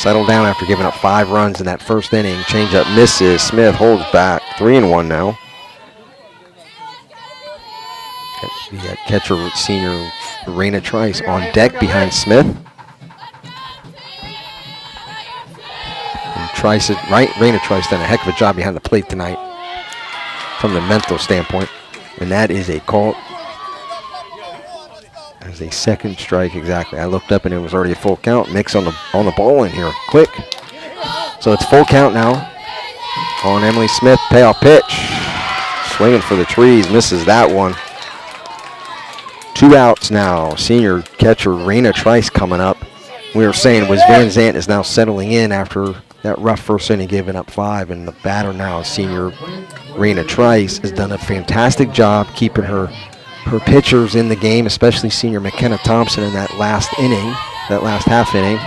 settle down after giving up 5 runs in that first inning. Changeup misses. Smith holds back. 3-1 now. We got catcher senior Raina Trice on deck behind Smith. And Trice, Raina Trice done a heck of a job behind the plate tonight from the mental standpoint. And that is a call. As a second strike exactly. I looked up and it was already a full count. Nick's on the ball in here. Quick. So it's full count now. On Emily Smith, payoff pitch. Swinging for the trees, misses that one. 2 outs now. Senior catcher Raina Trice coming up. We were saying was Van Zant is now settling in after that rough first inning, giving up 5, and the batter now, senior Raina Trice, has done a fantastic job keeping her pitchers in the game, especially senior McKenna Thompson in that last inning, that last half inning.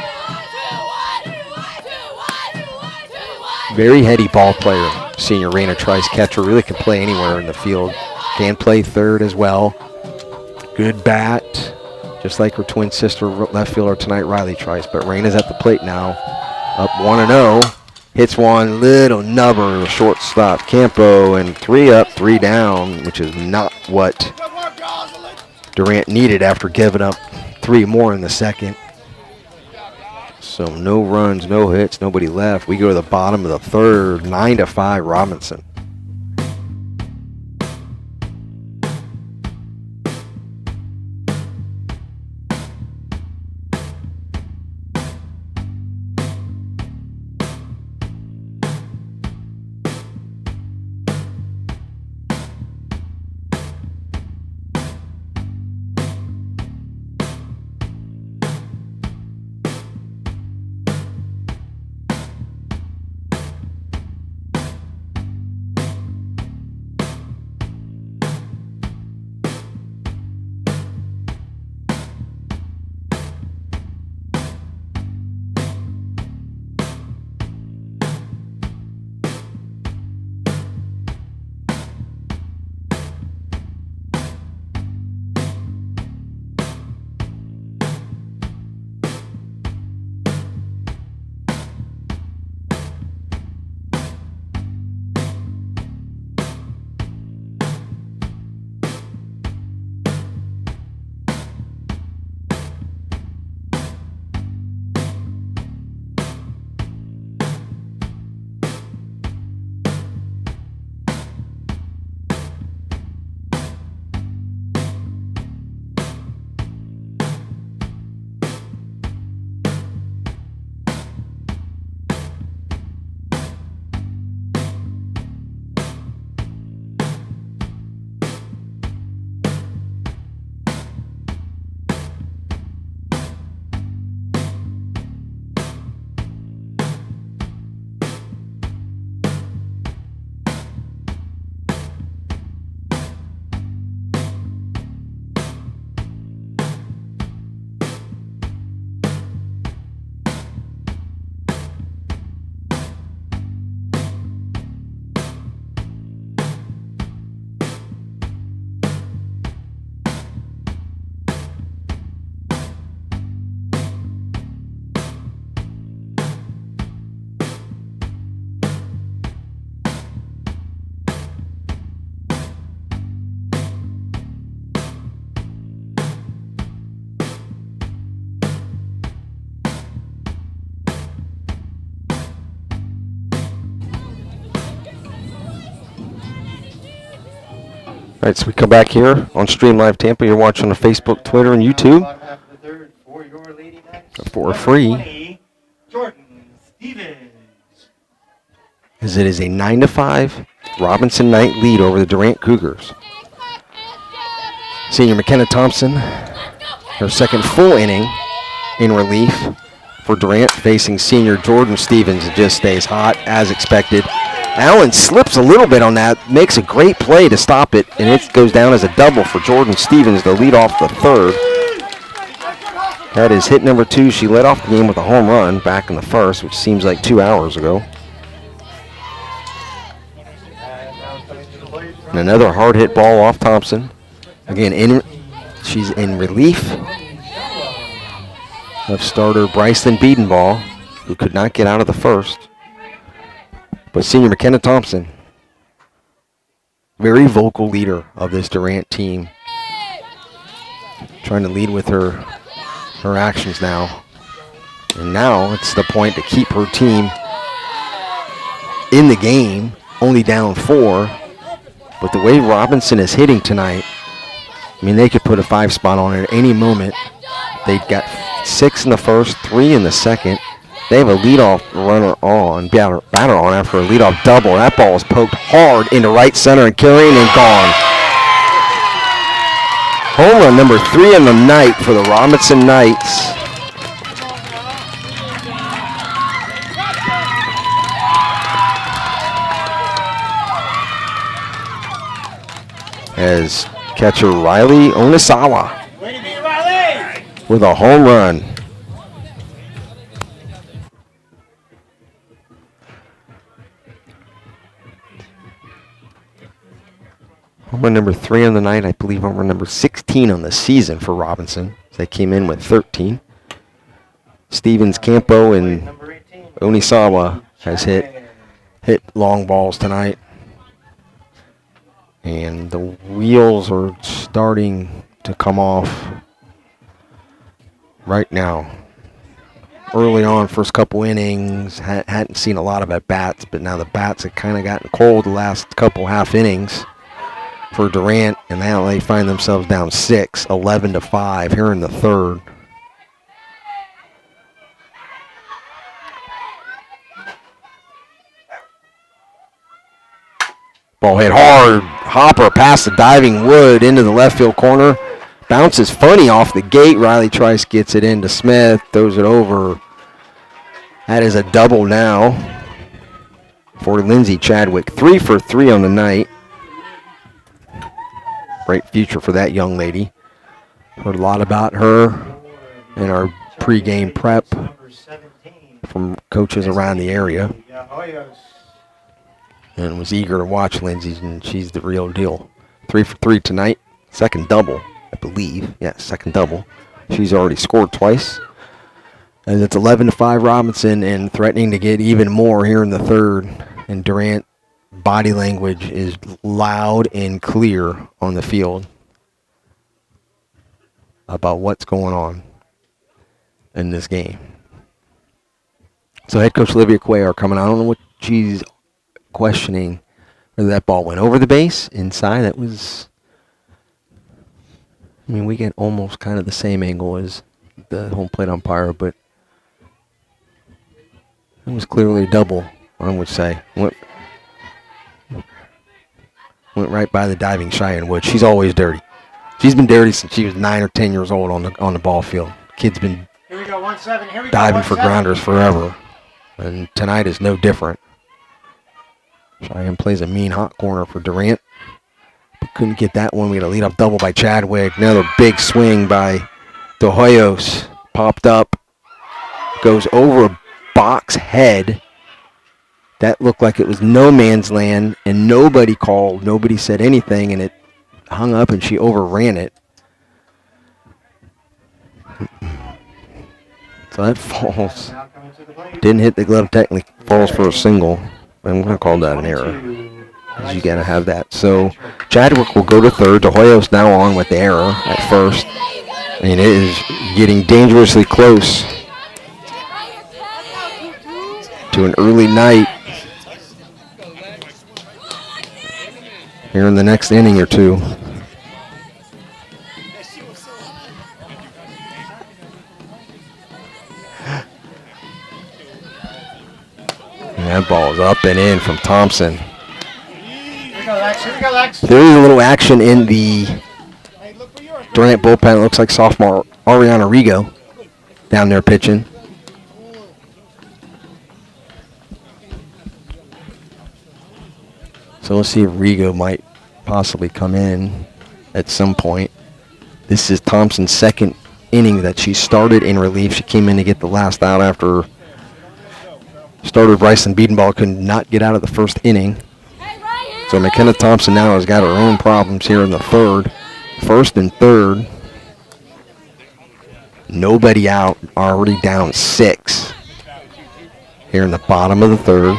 Very heady ball player, senior Raina Trice, catcher, really can play anywhere in the field. Can play third as well. Good bat, just like her twin sister left fielder tonight, Riley Trice. But Raina's at the plate now, up 1-0. Hits one, little nubber, shortstop Campo, and 3 up, 3 down, which is not what Durant needed after giving up 3 more in the second. So no runs, no hits, nobody left. We go to the bottom of the third, 9-5 Robinson. All right, so we come back here on Stream Live Tampa. You're watching on Facebook, Twitter, and YouTube. For free. As it is a 9-5 Robinson Knight lead over the Durant Cougars. Senior McKenna Thompson, her second full inning in relief for Durant, facing senior Jordan Stevens. It just stays hot as expected. Allen slips a little bit on that, makes a great play to stop it, and it goes down as a double for Jordan Stevens to lead off the third. That is hit number 2. She led off the game with a home run back in the first, which seems like 2 hours ago. And another hard hit ball off Thompson. Again, she's in relief of starter Bryson Beedenball. who could not get out of the first. But senior McKenna Thompson, very vocal leader of this Durant team, trying to lead with her actions now. And now it's the point to keep her team in the game, only down 4. But the way Robinson is hitting tonight, I mean, they could put a 5 spot on it at any moment. They've got 6 in the first, 3 in the second. They have a leadoff runner on, batter on after a leadoff double. That ball is poked hard into right center and carrying and gone. Home run number 3 in the night for the Robinson Knights. As catcher Riley Onisawa with a home run. Home run number 3 on the night, I believe home run number 16 on the season for Robinson. They came in with 13. Stevens, Campo, and Onisawa has hit long balls tonight. And the wheels are starting to come off right now. Early on, first couple innings, hadn't seen a lot of at-bats, but now the bats have kind of gotten cold the last couple half innings for Durant, and now they find themselves down 6, 11-5 here in the third. Ball hit hard. Hopper past the diving Wood into the left field corner. Bounces funny off the gate. Riley Trice gets it into Smith. Throws it over. That is a double now for Lindsay Chadwick. 3 for 3 on the night. Bright future for that young lady. Heard a lot about her in our pregame prep from coaches around the area. And was eager to watch Lindsay, and she's the real deal. 3 for 3 tonight. Second double, I believe. Yeah, second double. She's already scored twice. And it's 11-5 Robinson, and threatening to get even more here in the third. And Durant body language is loud and clear on the field about what's going on in this game. So head coach Olivia Cuellar coming. I don't know what she's questioning, whether that ball went over the base, inside. That was, I mean, we get almost kind of the same angle as the home plate umpire, but it was clearly a double, I would say. Went right by the diving Cheyenne Wood. She's always dirty. She's been dirty since she was 9 or 10 years old on the ball field. Kid's been diving for grounders forever, and tonight is no different. Cheyenne plays a mean hot corner for Durant, but couldn't get that one. We got a leadoff double by Chadwick. Another big swing by De Hoyos. Popped up, goes over a box head. That looked like it was no man's land, and nobody called. Nobody said anything, and it hung up, and she overran it. So that falls. Didn't hit the glove, technically falls for a single. I'm going to call that an error, because you got to have that. So Chadwick will go to third. De Hoyos now on with the error at first. And it is getting dangerously close to an early night here in the next inning or two. And that ball is up and in from Thompson. There is a little action in the Durant bullpen. It looks like sophomore Ariana Rigo down there pitching. So let's see if Rigo might possibly come in at some point. This is Thompson's second inning that she started in relief. She came in to get the last out after starter Bryson Biedenball could not get out of the first inning. So McKenna Thompson now has got her own problems here in the third. First and third. Nobody out, already down 6. here in the bottom of the third.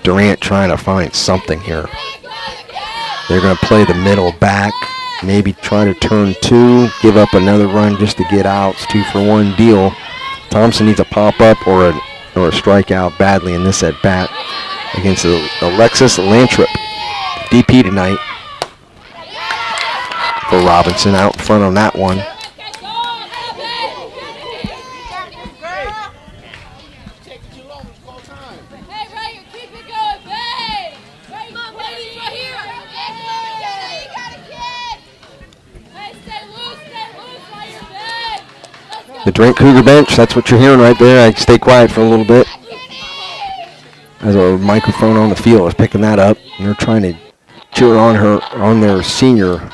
Durant trying to find something here. They're going to play the middle back, maybe try to turn two, give up another run just to get outs, 2-for-1 deal. Thompson needs a pop-up or a strikeout badly in this at-bat against Alexis Lantrip. DP tonight for Robinson out in front on that one. The Durant Cougar bench, that's what you're hearing right there. I stay quiet for a little bit. As a microphone on the field is picking that up. And they're trying to cheer on their senior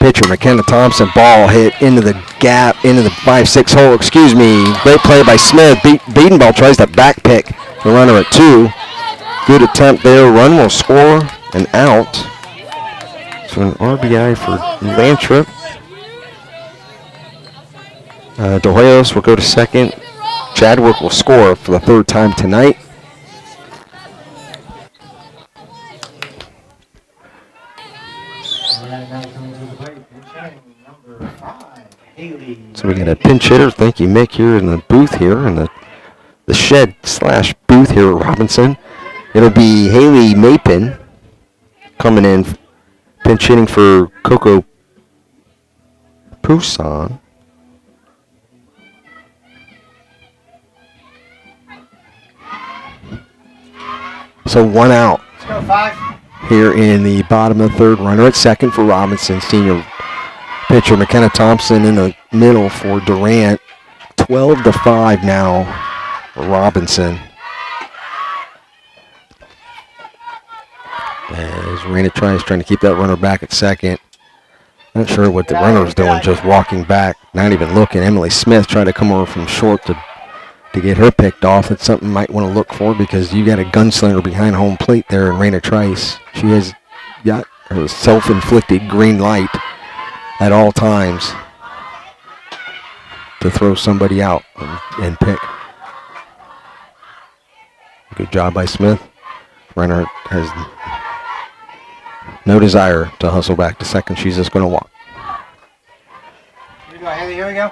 pitcher, McKenna Thompson. Ball hit into the gap, into the 5-6 hole, excuse me. Great play by Smith. Biedenball tries to back pick the runner at 2. Good attempt there. Run will score and out. So an RBI for Lantrip. De Hoyos will go to second. Chadwick will score for the third time tonight. So we got a pinch hitter. Thank you, Mick, here in the booth here, in the shed / booth here at Robinson. It'll be Haley Mapin coming in, pinch hitting for Coco Poussin. So 1 out here in the bottom of the third. Runner at second for Robinson. Senior pitcher McKenna Thompson in the middle for Durant. 12-5 now for Robinson. As Rena trying to keep that runner back at second. Not sure what the runner was doing, just walking back, not even looking. Emily Smith trying to come over from short to get her picked off. That's something you might want to look for because you got a gunslinger behind home plate there in Raina Trice. She has got her self-inflicted green light at all times to throw somebody out and pick. Good job by Smith. Renner has no desire to hustle back to second. She's just going to walk. Here we go, Haley. Here we go.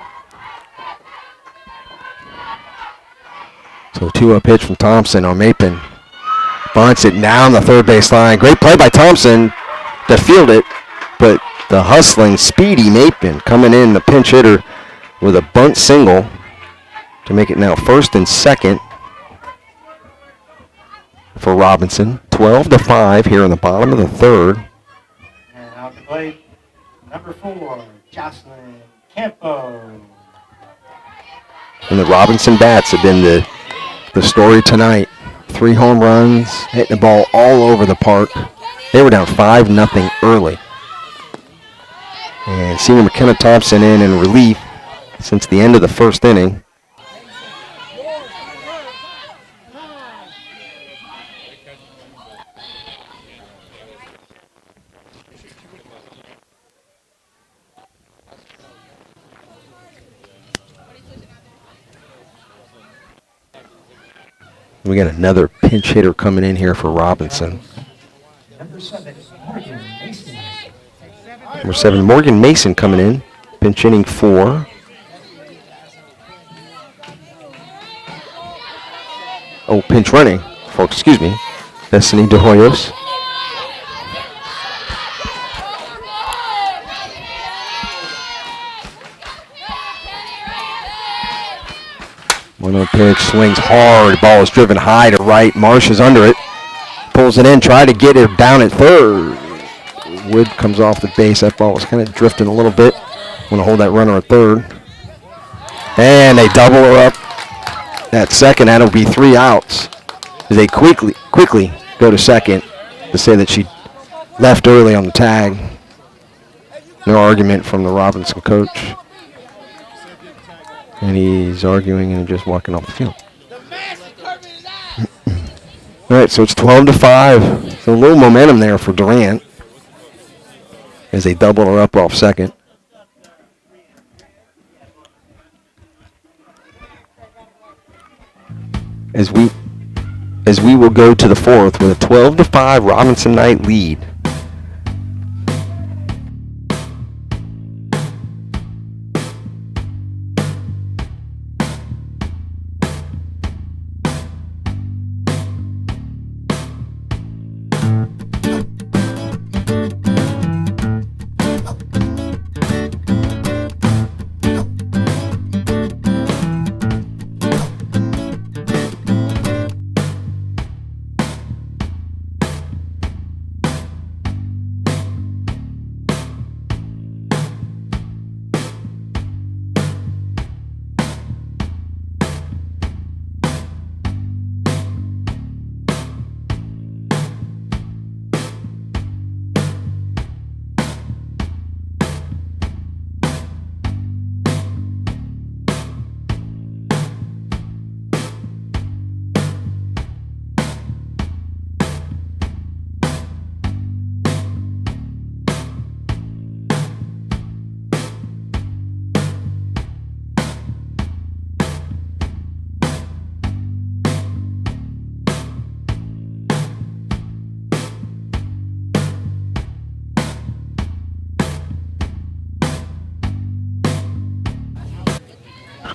So 2-0 pitch from Thompson on Mapin. Bunts it down the third base line. Great play by Thompson to field it, but the hustling, speedy Mapin coming in, the pinch hitter, with a bunt single to make it now first and second for Robinson. 12-5 here in the bottom of the third. And out the plate, number 4, Jocelyn Campo. And the Robinson bats have been the story tonight. 3 home runs, hitting the ball all over the park. They were down 5-0 early. And senior McKenna Thompson in relief since the end of the first inning. We got another pinch hitter coming in here for Robinson. Number 7, Morgan Mason. Number 7, Morgan Mason coming in. Pinch hitting for pinch running for, excuse me, Destiny De Hoyos. One-0 pitch, swings hard. Ball is driven high to right. Marsh is under it. Pulls it in, try to get it down at third. Wood comes off the base. That ball was kind of drifting a little bit. Want to hold that runner at third. And they double her up at second. That'll be 3 outs. As they quickly go to second to say that she left early on the tag. No argument from the Robinson coach. And he's arguing and just walking off the field. All right, so it's 12-5. So a little momentum there for Durant as they double her up off second. as we will go to the fourth with a 12-5 Robinson Knight lead.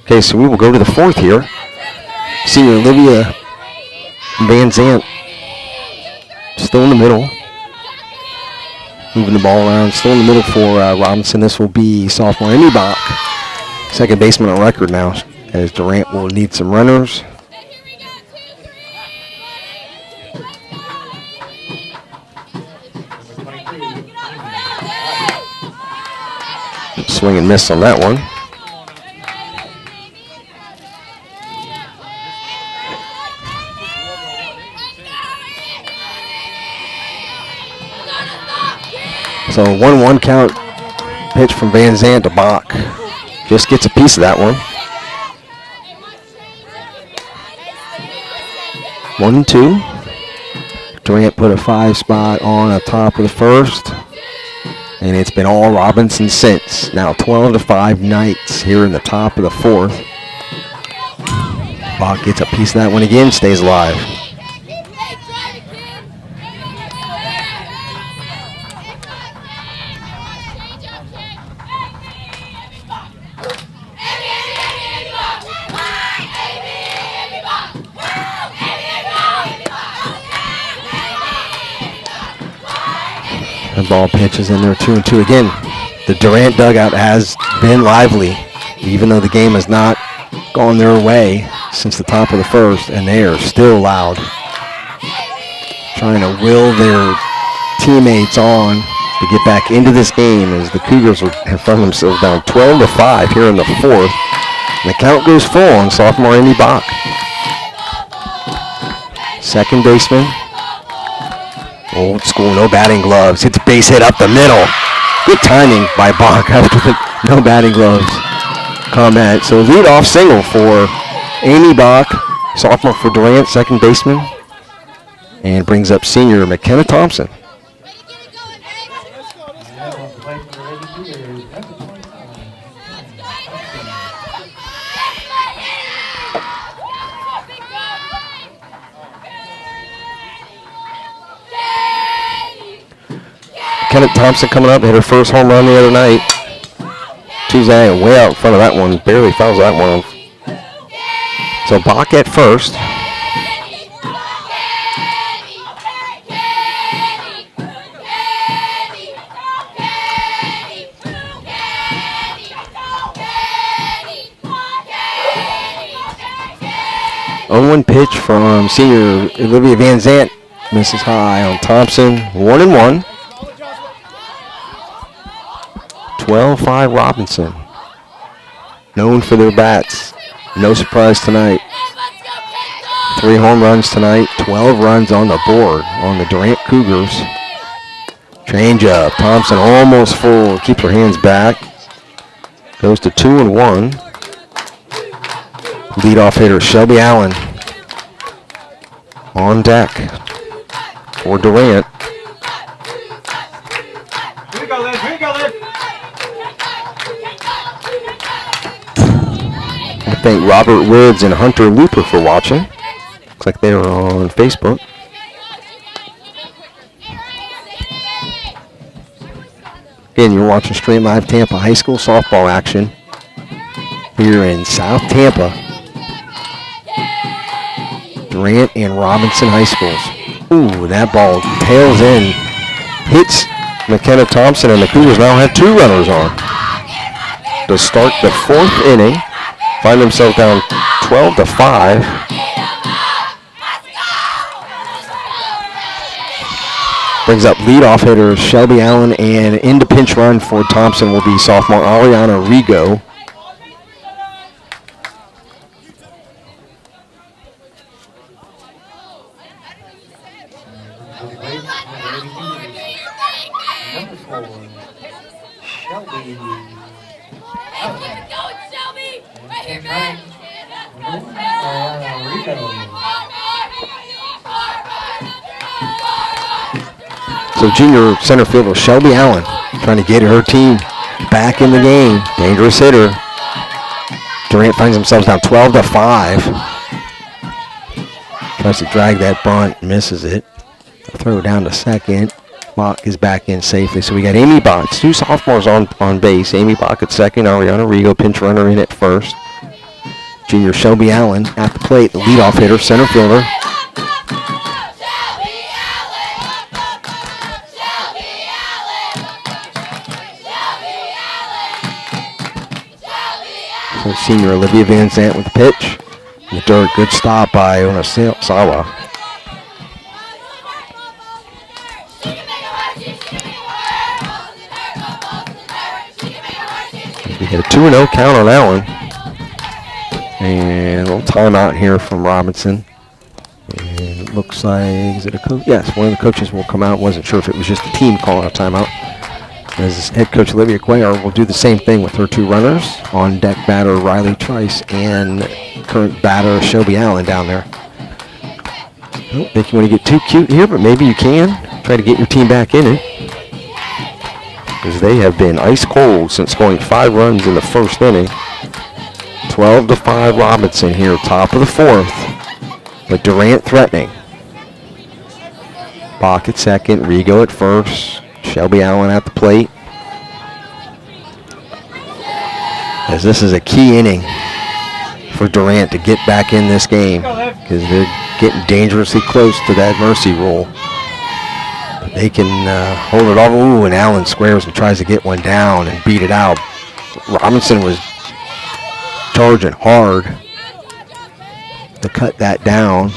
Okay, so we will go to the fourth here. Senior Olivia Van Zant still in the middle. Moving the ball around, still in the middle for Robinson. This will be sophomore Emmy Bach, second baseman on record now, as Durant will need some runners. Swing and miss on that one. So 1-1 count, pitch from Van Zant to Bach. Just gets a piece of that one. 1-2. Durant put a 5 spot on the top of the first. And it's been all Robinson since. Now 12-5 Knights here in the top of the fourth. Bach gets a piece of that one again, stays alive. The ball pitches in there 2-2 again. The Durant dugout has been lively, even though the game has not gone their way since the top of the first, and they are still loud, trying to will their teammates on to get back into this game as the Cougars have found themselves down 12-5 here in the fourth. And the count goes full on sophomore Amy Bach. Second baseman. Old school, no batting gloves. Hits a base hit up the middle. Good timing by Bach after the no batting gloves comment. So leadoff single for Amy Bach, sophomore for Durant, second baseman, and brings up senior McKenna Thompson. Kenneth Thompson coming up, hit her first home run the other night. Tuesday, way out in front of that one, barely fouls that one. So Bach at first. On-1 pitch from senior Olivia Van Zant, misses high on Thompson, 1-1. 12-5 Robinson. Known for their bats. No surprise tonight. 3 home runs tonight. 12 runs on the board on the Durant Cougars. Change up. Thompson almost full. Keeps her hands back. Goes to 2-1. Leadoff hitter Shelby Allen on deck for Durant. Here we go, Liv. Here we go, Liv. I thank Robert Woods and Hunter Looper for watching. Looks like they were on Facebook. Again, you're watching Stream Live Tampa High School softball action here in South Tampa. Durant and Robinson High Schools. Ooh, that ball tails in, hits McKenna Thompson, and the Cougars now have 2 runners on. To start the 4th inning, find themselves down 12-5. Brings up leadoff hitter Shelby Allen, and into pinch run for Thompson will be sophomore Ariana Rigo. So junior center fielder Shelby Allen trying to get her team back in the game. Dangerous hitter. Durant finds themselves down 12-5. Tries to drag that bunt, misses it. Throw down to second. Bach is back in safely. So we got Amy Bach, 2 sophomores on base. Amy Bach at second, Ariana Rigo pinch runner in at first. Junior Shelby Allen at the plate, the leadoff hitter, center fielder. So senior Olivia Van Zant with the pitch. In the dirt, good stop by Onasawa. We had a 2-0 count on that one. And a little timeout here from Robinson. And it looks like, is it a coach? Yes, one of the coaches will come out. Wasn't sure if it was just the team calling a timeout. As head coach Olivia Cuellar will do the same thing with her 2 runners. On deck batter Riley Trice and current batter Shelby Allen down there. I don't think you want to get too cute here, but maybe you can. Try to get your team back in it. Because they have been ice cold since scoring 5 runs in the 1st inning. 12-5 Robinson here, top of the 4th. But Durant threatening. Bach at second, Rigo at first. Shelby Allen at the plate. As this is a key inning for Durant to get back in this game. Because they're getting dangerously close to that mercy rule. They can hold it off. Ooh, and Allen squares and tries to get one down and beat it out. Robinson was charging hard to cut that down.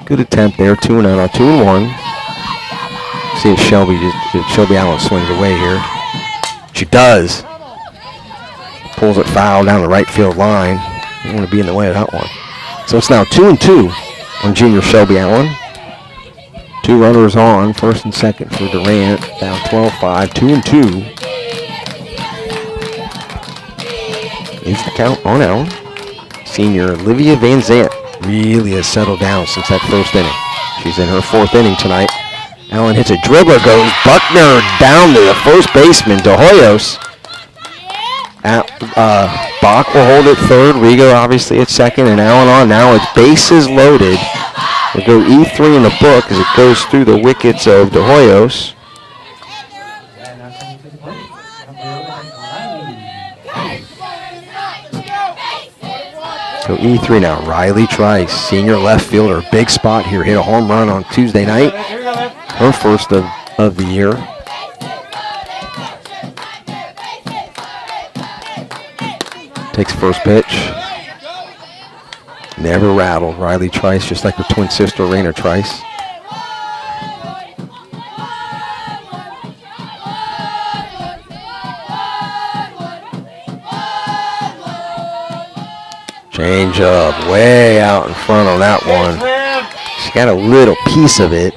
Good attempt there, 2-0, now 2-1. See if Shelby Allen swings away here. She does. Pulls it foul down the right field line. Don't want to be in the way of that one. So it's now 2-2 on junior Shelby Allen. 2 runners on, first and second for Durant. Down 12-5, 2-2. Is the count on Allen. Senior Olivia Van Zant really has settled down since that 1st inning. She's in her 4th inning tonight. Allen hits a dribbler, goes Buckner down to the first baseman, De Hoyos. Bach will hold it third, Rigo obviously at second, and Allen on. Now it's bases loaded. We'll go E3 in the book as it goes through the wickets of De Hoyos. So E3 now, Riley Trice, senior left fielder, big spot here, hit a home run on Tuesday night, her first of the year. Takes first pitch, never rattled. Riley Trice, just like her twin sister, Raina Trice. Change up, way out in front on that one. She got a little piece of it.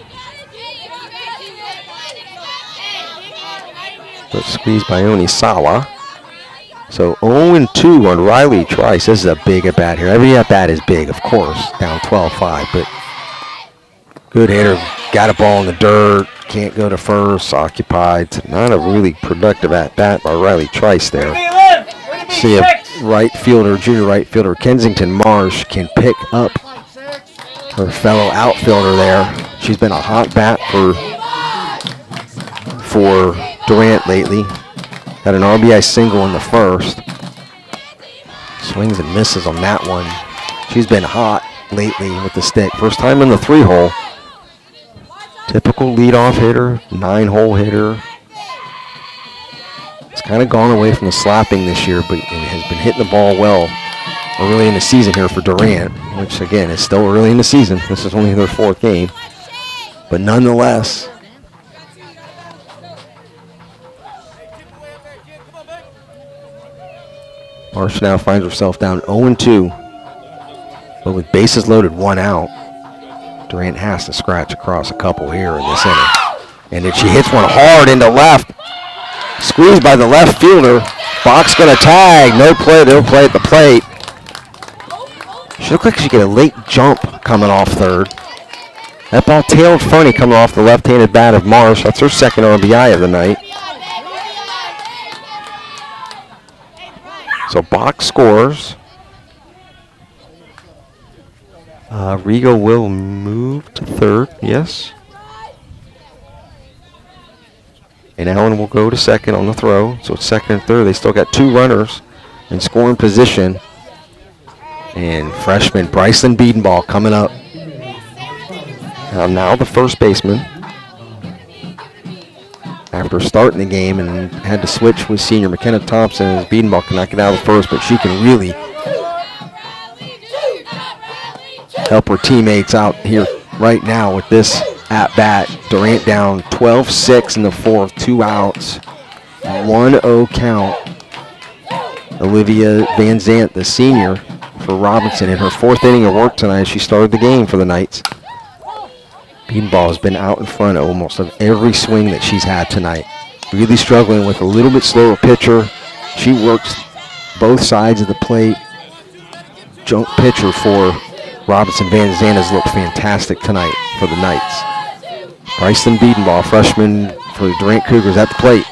But squeezed by Onisawa. So 0-2 on Riley Trice. This is a big at-bat here. Every at-bat is big, of course, down 12-5. But good hitter, got a ball in the dirt, can't go to first, occupied. Not a really productive at-bat by Riley Trice there. See if right fielder, junior right fielder Kensington Marsh can pick up her fellow outfielder there. She's been a hot bat for Durant lately. Had an RBI single in the first. Swings and misses on that one. She's been hot lately with the stick. First time in the 3-hole. Typical leadoff hitter, 9-hole hitter. It's kind of gone away from the slapping this year, but it has been hitting the ball well early in the season here for Durant, which again is still early in the season. This is only their 4th game. But nonetheless, Marsh now finds herself down 0-2. But with bases loaded, 1 out, Durant has to scratch across a couple here in this inning. And then she hits one hard into left. Squeezed by the left fielder. Bach's going to tag. No play. They'll play at the plate. She looked like she get a late jump coming off third. That ball tailed funny coming off the left-handed bat of Marsh. That's her 2nd RBI of the night. So Bach scores. Rigo will move to 3rd, yes. And Allen will go to 2nd on the throw. So it's 2nd and 3rd. They still got 2 runners in scoring position. And freshman Bryson Biedenball coming up. Now the first baseman. After starting the game and had to switch with senior McKenna Thompson, as Biedenball cannot get out of the first, but she can really help her teammates out here right now with this at-bat. Durant down 12-6 in the 4th, 2 outs, 1-0 count. Olivia Van Zant, the senior for Robinson, in her 4th inning of work tonight as she started the game for the Knights. Biedenball has been out in front of almost of every swing that she's had tonight. Really struggling with a little bit slower pitcher. She works both sides of the plate. Junk pitcher for Robinson Van Zant has looked fantastic tonight for the Knights. Bryson Biedenball, freshman for the Durant Cougars, at the plate.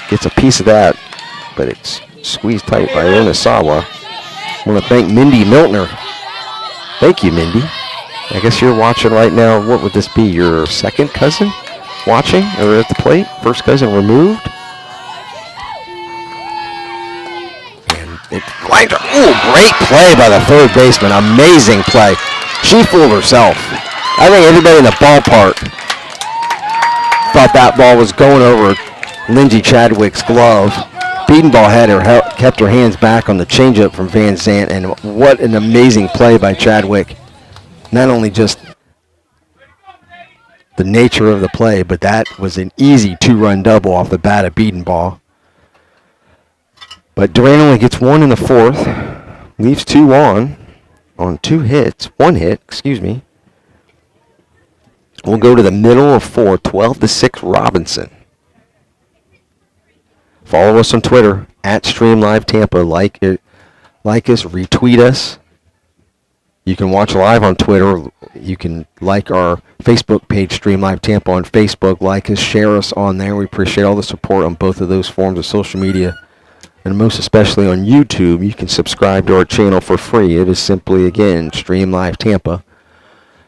Gets a piece of that, but it's squeezed tight by Onisawa. I want to thank Mindy Miltner. Thank you, Mindy. I guess you're watching right now. What would this be? Your 2nd cousin watching or at the plate? 1st cousin removed? And it lined her. Ooh, great play by the 3rd baseman. Amazing play. She fooled herself. I think everybody in the ballpark thought that ball was going over Lindsey Chadwick's glove. Biedenball kept her hands back on the changeup from Van Zant, and what an amazing play by Chadwick. Not only just the nature of the play, but that was an easy 2-run double off the bat of Biedenball. But Durant only gets 1 in the 4th, leaves 2 on 2 hits, 1 hit, excuse me. We'll go to the middle of 4, 12-6 Robinson. Follow us on Twitter, @StreamLiveTampa. Like us, retweet us. You can watch live on Twitter. You can like our Facebook page, Stream Live Tampa on Facebook. Like us, share us on there. We appreciate all the support on both of those forms of social media. And most especially on YouTube, you can subscribe to our channel for free. It is simply, again, Stream Live Tampa.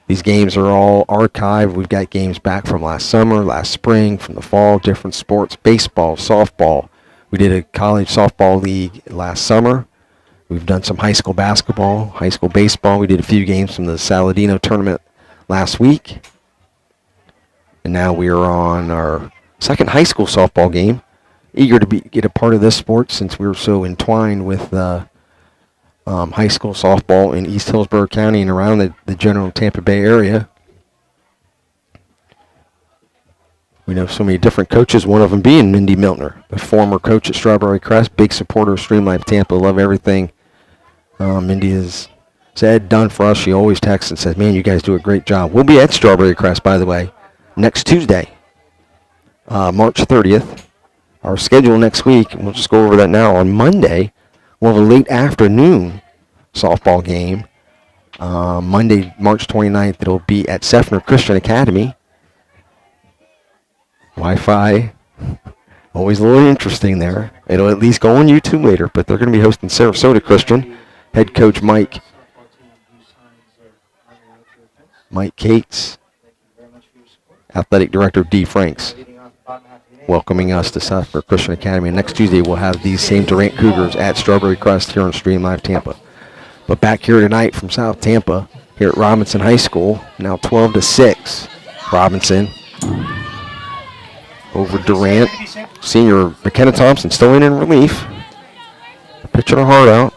These games are all archived. We've got games back from last summer, last spring, from the fall, different sports, baseball, softball. We did a college softball league last summer. We've done some high school basketball, high school baseball. We did a few games from the Saladino tournament last week. And now we are on our 2nd high school softball game. Eager to get a part of this sport since we're so entwined with high school softball in East Hillsborough County and around the general Tampa Bay area. We know so many different coaches, one of them being Mindy Miltner, the former coach at Strawberry Crest, big supporter of Stream Live Tampa. Love everything Mindy has said, done for us. She always texts and says, man, you guys do a great job. We'll be at Strawberry Crest, by the way, next Tuesday, March 30th. Our schedule next week, we'll just go over that now. On Monday, we'll have a late afternoon softball game. Monday, March 29th, it'll be at Seffner Christian Academy. Wi-Fi Always a little interesting there. It'll at least go on YouTube later, but they're going to be hosting Sarasota Christian. Head coach Mike Cates. Athletic Director D. Franks welcoming us to South Florida Christian Academy. And next Tuesday, we'll have these same Durant Cougars at Strawberry Crest here on Stream Live Tampa. But back here tonight from South Tampa, here at Robinson High School, now 12-6. Robinson over Durant. Senior McKenna Thompson still in relief. Pitching her heart out.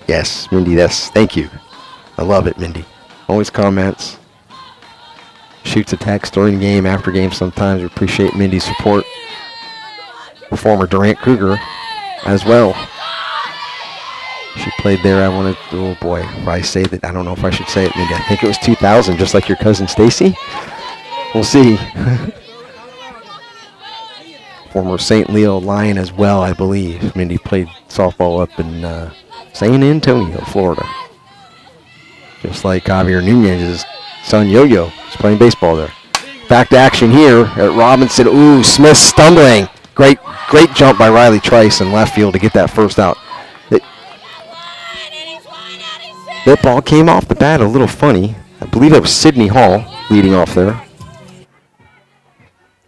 Yes, Mindy, thank you. I love it, Mindy. Always comments. Shoots a text during game, after game sometimes. We appreciate Mindy's support. A former Durant Cougar as well. She played there, oh boy, if I say that, I don't know if I should say it, Mindy. I think it was 2000, just like your cousin Stacy. We'll see. Former St. Leo Lion as well, I believe. Mindy played softball up in San Antonio, Florida. Just like Javier Nunez's son Yo-Yo is playing baseball there. Back to action here at Robinson. Ooh, Smith stumbling. Great jump by Riley Trice in left field to get that first out. That ball came off the bat a little funny. I believe it was Sydney Hall leading off there.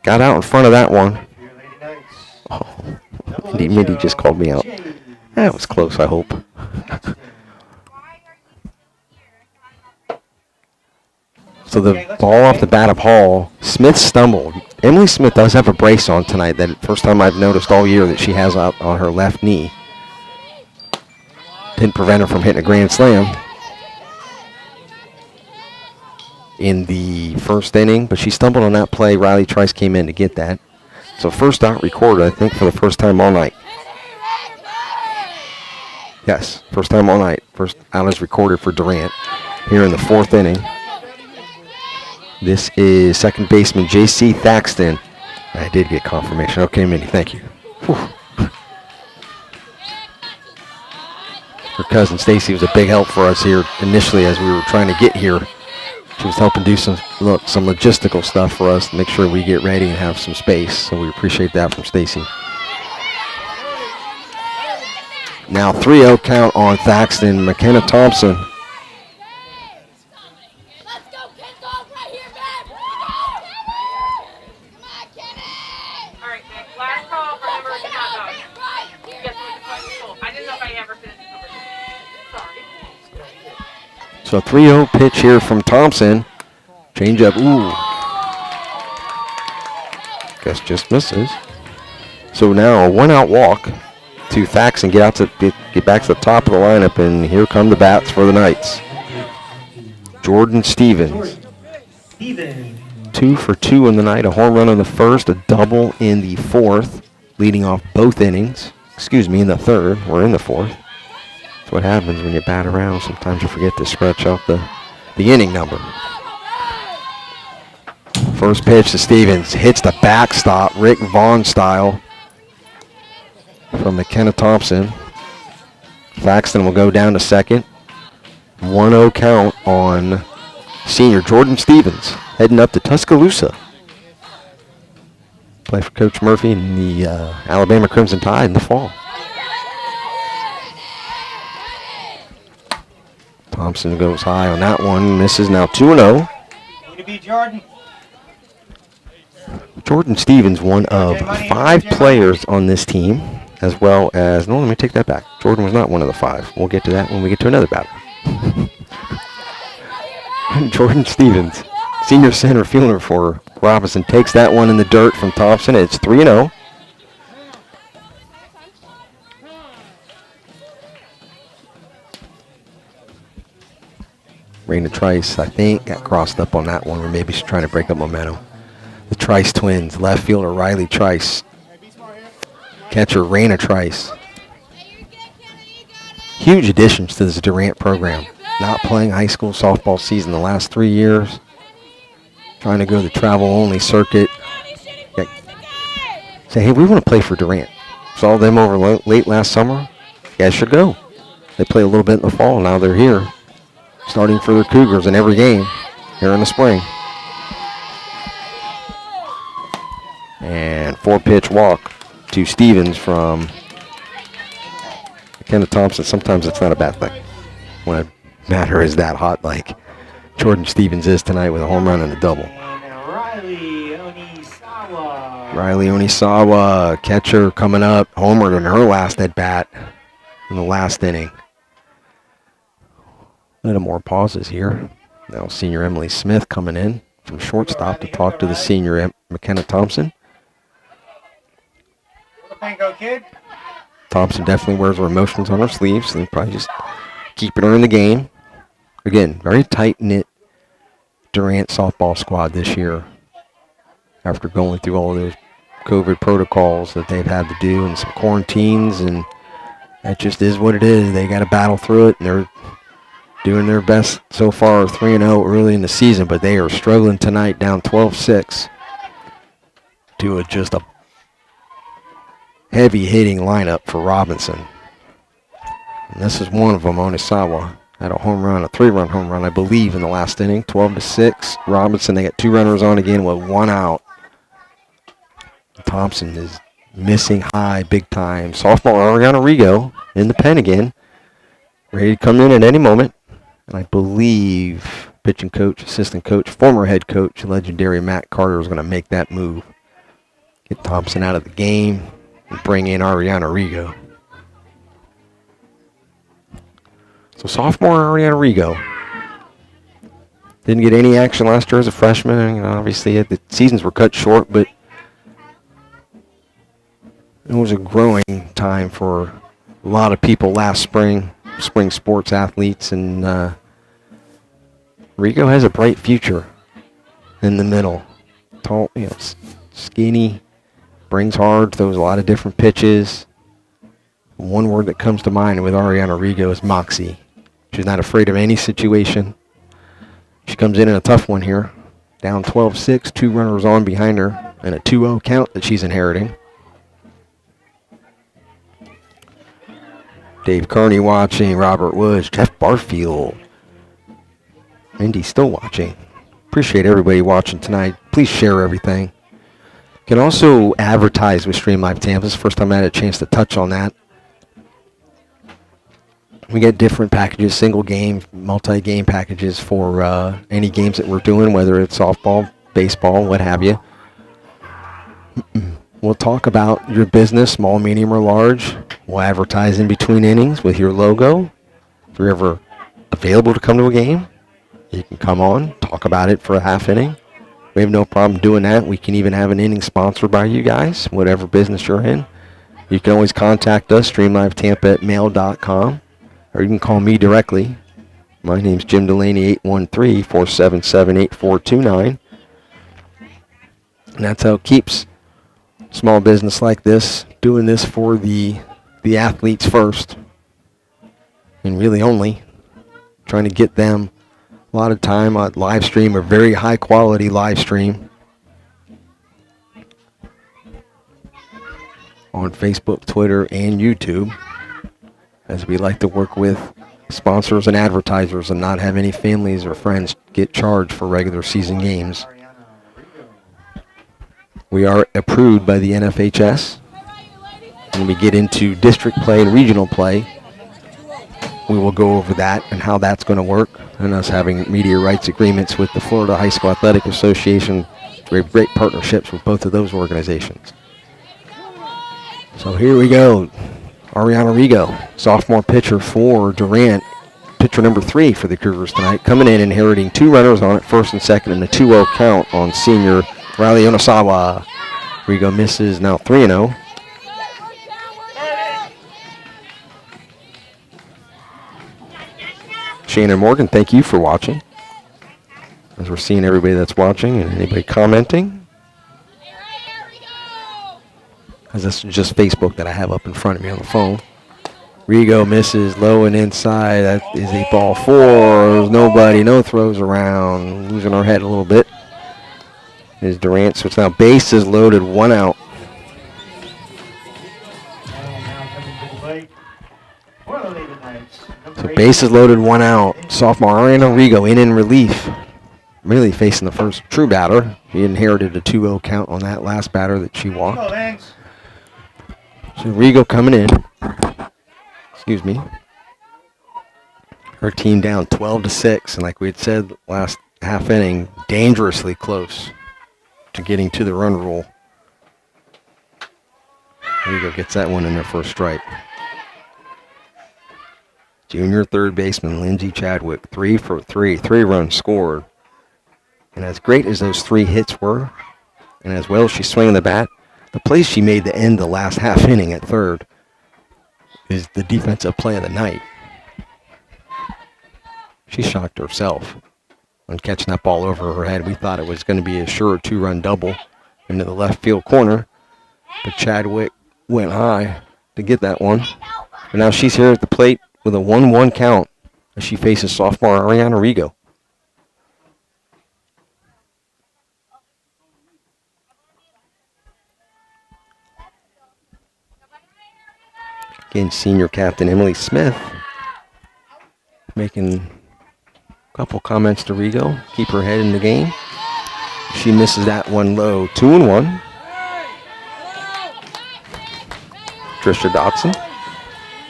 Got out in front of that one. Oh, Mindy just called me out. That was close, I hope. So the ball off the bat of Hall. Smith stumbled. Emily Smith does have a brace on tonight. That first time I've noticed all year that she has out on her left knee. Didn't prevent her from hitting a grand slam in the first inning, but she stumbled on that play. Riley Trice came in to get that. So first out recorded, I think, for the first time all night. Yes, first time all night. First out is recorded for Durant here in the fourth inning. This is second baseman J.C. Thaxton. I did get confirmation. Okay, Mindy, thank you. Whew. Her cousin Stacy was a big help for us here initially as we were trying to get here. She was helping do some logistical stuff for us to make sure we get ready and have some space. So we appreciate that from Stacy. Now 3-0 count on Thaxton. McKenna Thompson. So a 3-0 pitch here from Thompson. Change up. Ooh. Guess just misses. So now a 1-out walk to Thaxton. Get back to the top of the lineup, and here come the bats for the Knights. Jordan Stevens. 2 for 2 in the night. A home run in the first, a double in the fourth, leading off both innings. In the third. We're in the fourth. That's what happens when you bat around. Sometimes you forget to scratch out the inning number. First pitch to Stevens. Hits the backstop, Rick Vaughn style, from McKenna Thompson. Thaxton will go down to second. 1-0 count on senior Jordan Stevens, heading up to Tuscaloosa. Play for Coach Murphy in the Alabama Crimson Tide in the fall. Thompson goes high on that one. Misses. Now 2-0. Jordan Stevens, one of 5 players on this team, as well as, no, let me take that back. Jordan was not one of the 5. We'll get to that when we get to another batter. Jordan Stevens, senior center fielder for Robinson, takes that one in the dirt from Thompson. It's 3-0. Raina Trice, I think, got crossed up on that one, or maybe she's trying to break up momentum. The Trice twins, left fielder Riley Trice, catcher Raina Trice. Huge additions to this Durant program. Not playing high school softball season the last 3 years. Trying to go the travel-only circuit. Say, hey, we want to play for Durant. Saw them over late last summer. You guys should go. They play a little bit in the fall. Now they're here, starting for their Cougars in every game here in the spring. And 4-pitch walk to Stevens from McKenna Thompson. Sometimes it's not a bad thing when a batter is that hot like Jordan Stevens is tonight with a home run and a double. Riley Onisawa, catcher, coming up, homered in her last at bat in the last inning. A little more pauses here. Now senior Emily Smith coming in from shortstop to talk to the senior McKenna Thompson. Thompson definitely wears her emotions on her sleeves, and probably just keeping her in the game. Again, very tight-knit Durant softball squad this year after going through all of those COVID protocols that they've had to do and some quarantines, and that just is what it is. They got to battle through it, and they're doing their best so far, 3-0 early in the season, but they are struggling tonight, down 12-6 to just a heavy-hitting lineup for Robinson. And this is one of them, Onisawa. Had a home run, a 3-run home run, I believe, in the last inning, 12-6. Robinson, they got 2 runners on again with 1 out. Thompson is missing high, big time. Sophomore Ariana Rigo in the pen again, ready to come in at any moment. And I believe pitching coach, assistant coach, former head coach, legendary Matt Carter is going to make that move. Get Thompson out of the game and bring in Ariana Rigo. So sophomore Ariana Rigo didn't get any action last year as a freshman. You know, obviously, the seasons were cut short, but it was a growing time for a lot of people last spring sports athletes, and Rigo has a bright future in the middle. Tall, you know, skinny, brings hard, throws a lot of different pitches. One word that comes to mind with Ariana Rigo is moxie. She's not afraid of any situation. She comes in a tough one here. Down 12-6, 2 runners on behind her, and a 2-0 count that she's inheriting. Dave Kearney watching, Robert Woods, Jeff Barfield. Mindy's still watching. Appreciate everybody watching tonight. Please share everything. You can also advertise with Stream Live Tampa. This is the first time I had a chance to touch on that. We get different packages, single game, multi-game packages for any games that we're doing, whether it's softball, baseball, what have you. We'll talk about your business, small, medium, or large. We'll advertise in between innings with your logo. If you're ever available to come to a game, you can come on, talk about it for a half inning. We have no problem doing that. We can even have an inning sponsored by you guys, whatever business you're in. You can always contact us, streamlivetampa@mail.com, or you can call me directly. My name's Jim Delaney, 813-477-8429. And that's how it keeps small business like this, doing this for the athletes first, and really only trying to get them a lot of time on live stream, a very high quality live stream on Facebook, Twitter, and YouTube, as we like to work with sponsors and advertisers and not have any families or friends get charged for regular season games. We are approved by the NFHS. When we get into district play and regional play, we will go over that and how that's going to work, and us having media rights agreements with the Florida High School Athletic Association. We have great partnerships with both of those organizations. So here we go. Ariana Rigo, sophomore pitcher for Durant, pitcher number 3 for the Cougars tonight, coming in, inheriting 2 runners on at first and second, and a 2-0 count on senior Riley Onisawa. Rigo misses, now 3-0. Shannon Morgan, thank you for watching. As we're seeing everybody that's watching and anybody commenting. As this is just Facebook that I have up in front of me on the phone. Rigo misses low and inside. That is a ball 4. There's nobody, no throws around. Losing our head a little bit is Durant. So it's now bases loaded, 1 out. So bases loaded, 1 out. Sophomore Ariana Rigo in relief. Really facing the first true batter. She inherited a 2-0 count on that last batter that she walked. So Rigo coming in. Excuse me. Her team down 12-6, and like we had said last half inning, dangerously close to getting to the run rule. Rigo gets that one in their first strike. Junior third baseman Lindsey Chadwick, 3 for 3, 3 runs scored. And as great as those 3 hits were, and as well as she's swinging the bat, the plays she made to end the last half inning at third is the defensive play of the night. She shocked herself on catching that ball over her head. We thought it was going to be a sure 2-run double into the left field corner, but Chadwick went high to get that one. And now she's here at the plate with a 1-1 count as she faces sophomore Ariana Rigo. Again, senior captain Emily Smith making a couple comments to Rigo. Keep her head in the game. She misses that one low. 2-1. Trisha Dotson,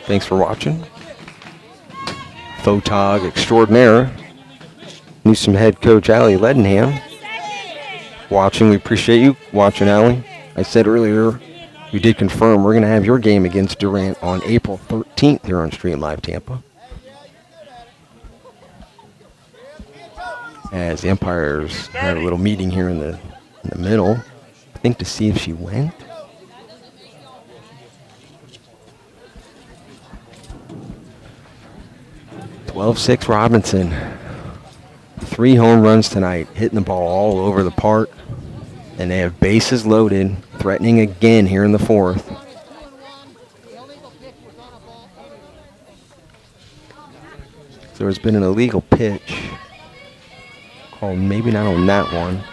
thanks for watching. Photog extraordinaire, Newsom head coach Allie Ledenham. Watching, we appreciate you watching, Allie. I said earlier, we did confirm we're going to have your game against Durant on April 13th here on Stream Live Tampa. As the umpires had a little meeting here in the middle, I think to see if she went. "12-6 Robinson. 3 home runs tonight, hitting the ball all over the park. And they have bases loaded, threatening again here in the 4th. So there's been an illegal pitch called, maybe not on that one,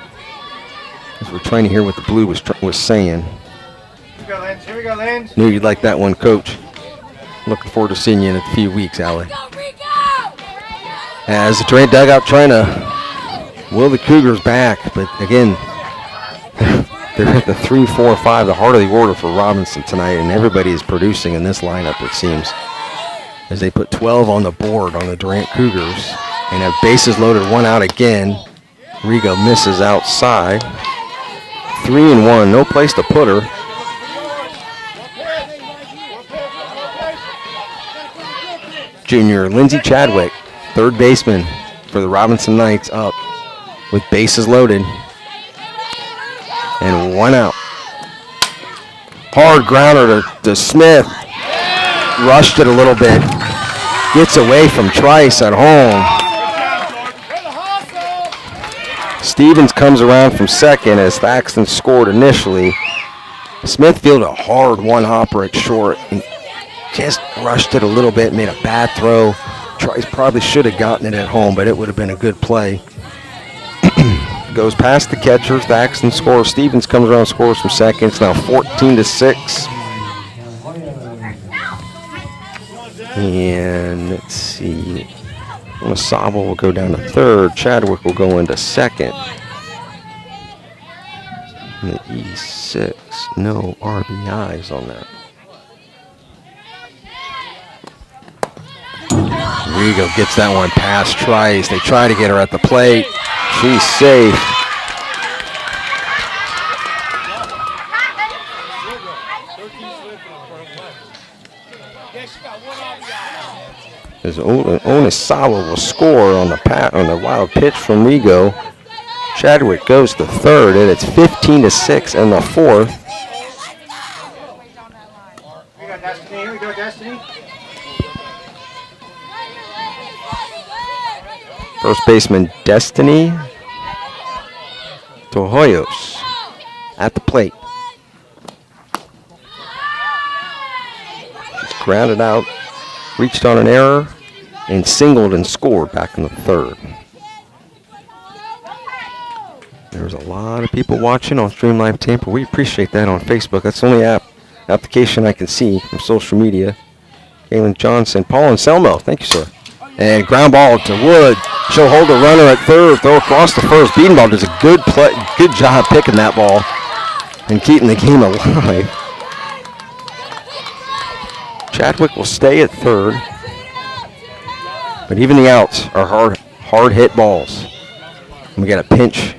because we're trying to hear what the blue was saying. Here we go, Lance. Here we go, Lance. Knew you'd like that one, Coach. Looking forward to seeing you in a few weeks, Allie. As the Durant dugout trying to will the Cougars back, but again, they're at the 3, 4, 5, the heart of the order for Robinson tonight, and everybody is producing in this lineup, it seems, as they put 12 on the board on the Durant Cougars and have bases loaded, 1 out again. Rigo misses outside. 3-1, no place to put her. Junior Lindsey Chadwick, third baseman for the Robinson Knights, up with bases loaded. And 1 out. Hard grounder to Smith. Rushed it a little bit. Gets away from Trice at home. Stevens comes around from second as Thaxton scored initially. Smith fielded a hard one-hopper at short and just rushed it a little bit, made a bad throw. Trice probably should have gotten it at home, but it would have been a good play. Goes past the catcher. Thaxton scores. Stevens comes around and scores from second. It's now 14-6. And let's see. Masabo will go down to third. Chadwick will go into second. And the E6. No RBIs on that. Rigo gets that one past Trice. They try to get her at the plate. She's safe. As Onisawa will score on the wild pitch from Rigo. Chadwick goes to third, and it's 15-6 in the 4th. We got Destiny. Here we go, Destiny. First baseman Destiny Tohoyos at the plate. She's grounded out, reached on an error, and singled and scored back in the 3rd. There's a lot of people watching on Stream Live Tampa. We appreciate that on Facebook. That's the only application I can see from social media. Galen Johnson, Paul Anselmo, thank you, sir. And ground ball to Wood. She'll hold the runner at third, throw across the first. Beatenbaugh does a good play, good job picking that ball and keeping the game alive. Chadwick will stay at third. But even the outs are hard hit balls. And we got a pinch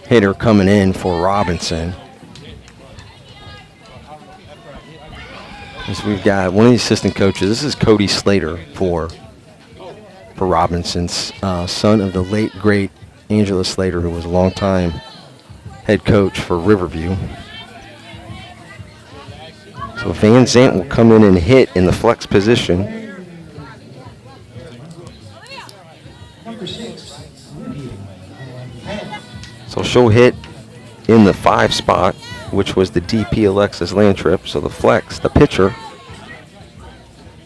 hitter coming in for Robinson. So we've got one of the assistant coaches. This is Cody Slater for Robinson's son of the late, great Angela Slater, who was a longtime head coach for Riverview. So Van Zant will come in and hit in the flex position. So she'll hit in the 5 spot, which was the DP Alexis Landtrip. So the flex, the pitcher,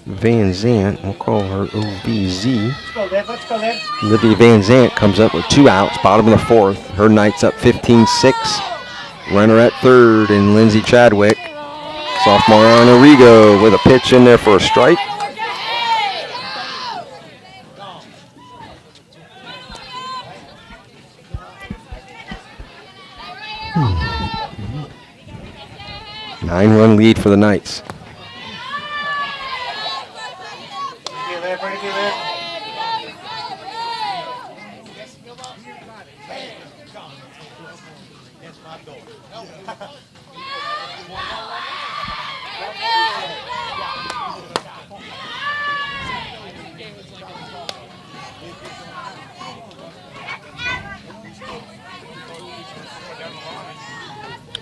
Van Zant, we'll call her OBZ. Let's go, Liv. Let's go, Liv. Olivia Van Zant comes up with 2 outs, bottom of the 4th. Her Knight's up 15-6. Runner at third, and Lindsay Chadwick, sophomore on Arrigo, with a pitch in there for a strike. Nine-run lead for the Knights. Ready, Liv.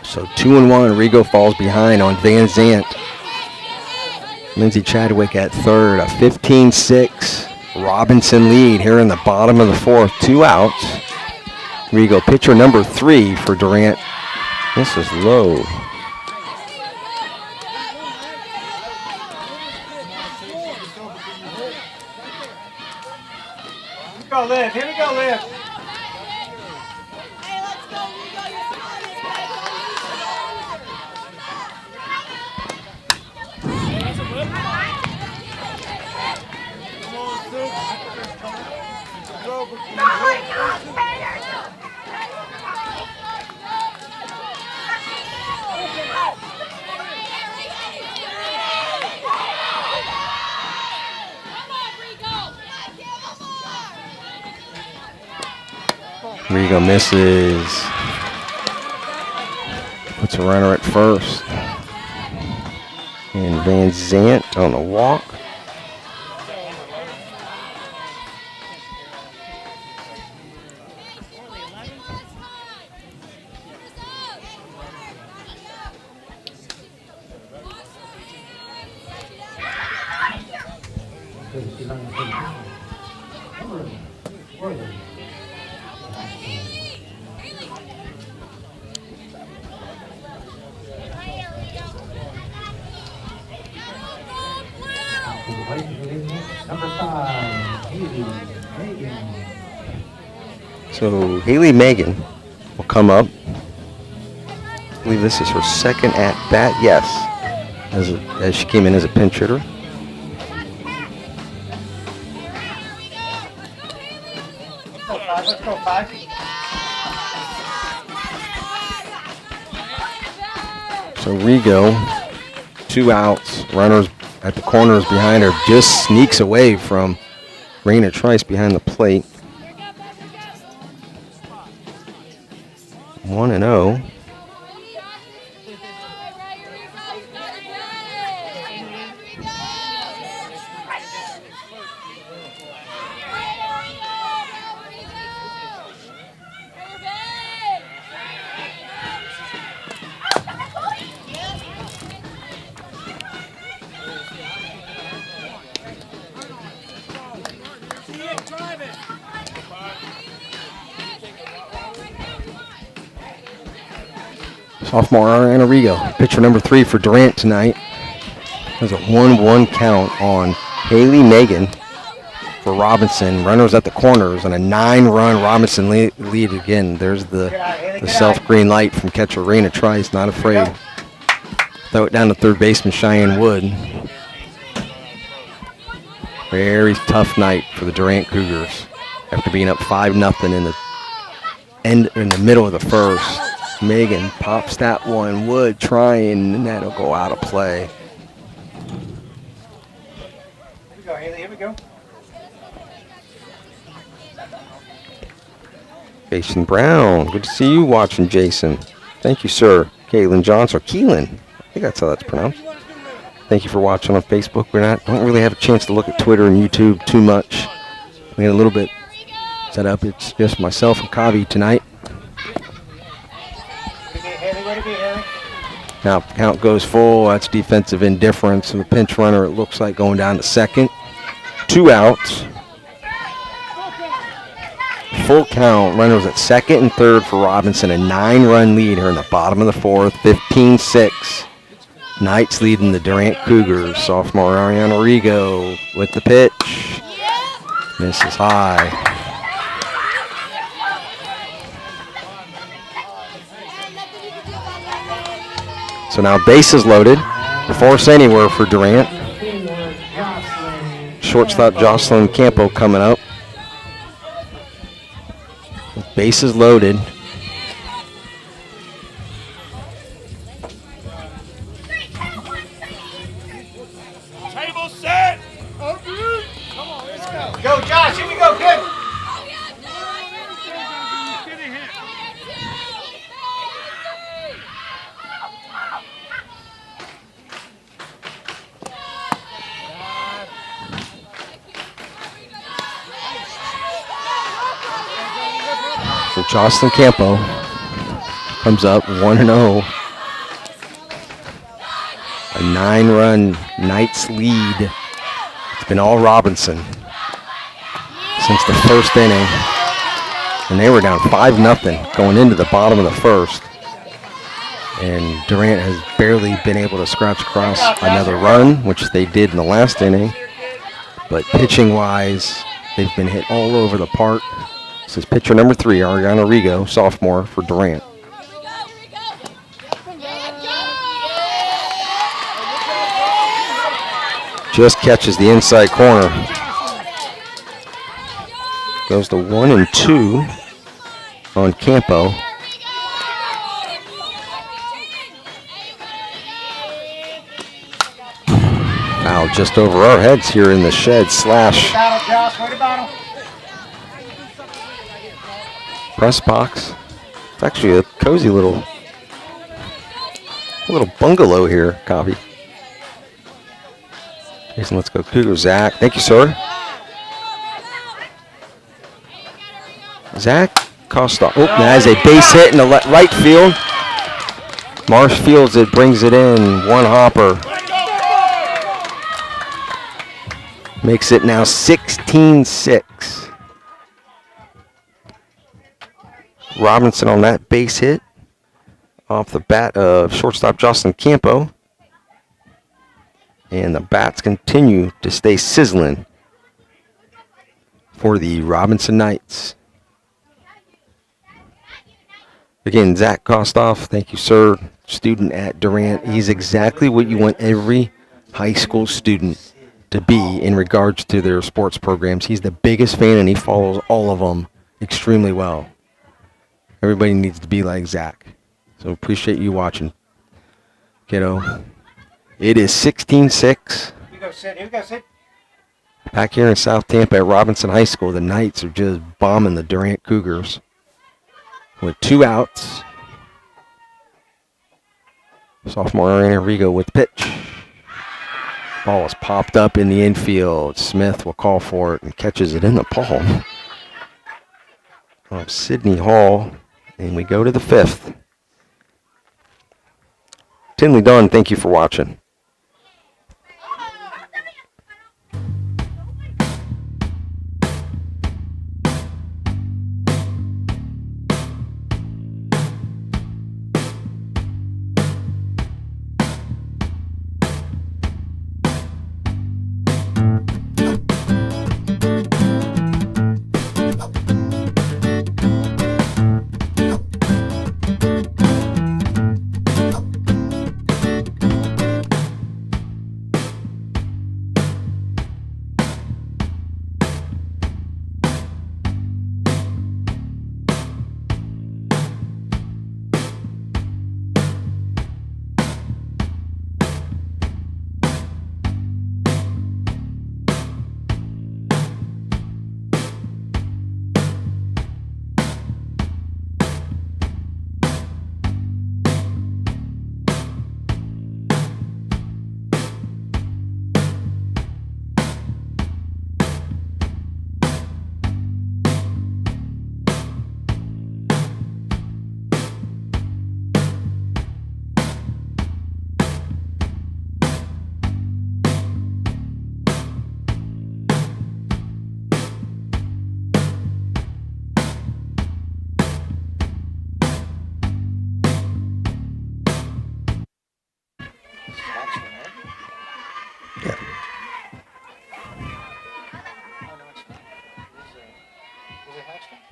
So 2-1, Rigo falls behind on Van Zant. Lindsay Chadwick at third, a 15-6 Robinson lead here in the bottom of the 4th, 2 outs. Rigo, pitcher number 3 for Durant. This is low. Let's go, Liv. Here we go, Liv. Rigo misses. Puts a runner at first. And Van Zant on the walk. So Haley Megan will come up. I believe this is her second at bat. Yes, as she came in as a pinch hitter. Let's go, 5. So Rigo, 2 outs, runners at the corners behind her, just sneaks away from Raina Trice behind the plate. 1-0. Sophomore Ariana Rigo, pitcher number 3 for Durant tonight. There's a 1-1 count on Haley Megan for Robinson. Runners at the corners and a 9-run Robinson lead again. There's the self-green light from catcher Raina Trice, not afraid. Throw it down to third baseman Cheyenne Wood. Very tough night for the Durant Cougars after being up 5-0 in the middle of the first. Megan pops that one. Wood trying, and that'll go out of play. we go, Haley. Here we go. Jason Brown. Good to see you watching, Jason. Thank you, sir. Kaylin Johnson, or Keelan. I think that's how that's pronounced. Thank you for watching on Facebook. Don't really have a chance to look at Twitter and YouTube too much. We had a little bit set up. It's just myself and Kavi tonight. Way to be, Haley. Now count goes full. That's defensive indifference. And the pinch runner, it looks like, going down to second. 2 outs. Full count. Runners at second and third for Robinson. A 9-run lead here in the bottom of the fourth. 15-6. Knights leading the Durant Cougars. Sophomore Ariana Rigo with the pitch. Misses high. So now bases loaded. Force anywhere for Durant. Shortstop Jocelyn Campo coming up. Bases loaded. Table set. Go, Josh. Here we go, kid. So Jocelyn Campo comes up 1-0. A 9-run Knights lead. It's been all Robinson since the first inning. And they were down 5-0 going into the bottom of the first. And Durant has barely been able to scratch across another run, which they did in the last inning. But pitching-wise, they've been hit all over the park. This is pitcher number 3, Ariana Rigo, sophomore for Durant. Just catches the inside corner. Goes to 1-2 on Campo. Foul just over our heads here in the shed slash Battle, Josh. Way to battle. press box. It's actually a cozy little bungalow here, Copy. Jason, let's go Cougars. Zach, thank you, sir. Zach Costa. Oh, that is a base hit in the right field. Marsh fields it, brings it in. One hopper. Makes it now 16-6. Robinson on that base hit off the bat of shortstop Jocelyn Campo. And the bats continue to stay sizzling for the Robinson Knights. Again, Zach Kostoff, thank you, sir. Student at Durant. He's exactly what you want every high school student to be in regards to their sports programs. He's the biggest fan, and he follows all of them extremely well. Everybody needs to be like Zach. So appreciate you watching, kiddo. It is 16-6. Here we go, Sid. Here we go, Sid. Back here in South Tampa at Robinson High School, the Knights are just bombing the Durant Cougars with 2 outs. Sophomore Ariana Rigo with the pitch. Ball is popped up in the infield. Smith will call for it and catches it in the palm of Sydney Hall. And we go to the 5th. Tinley Dunn, thank you for watching.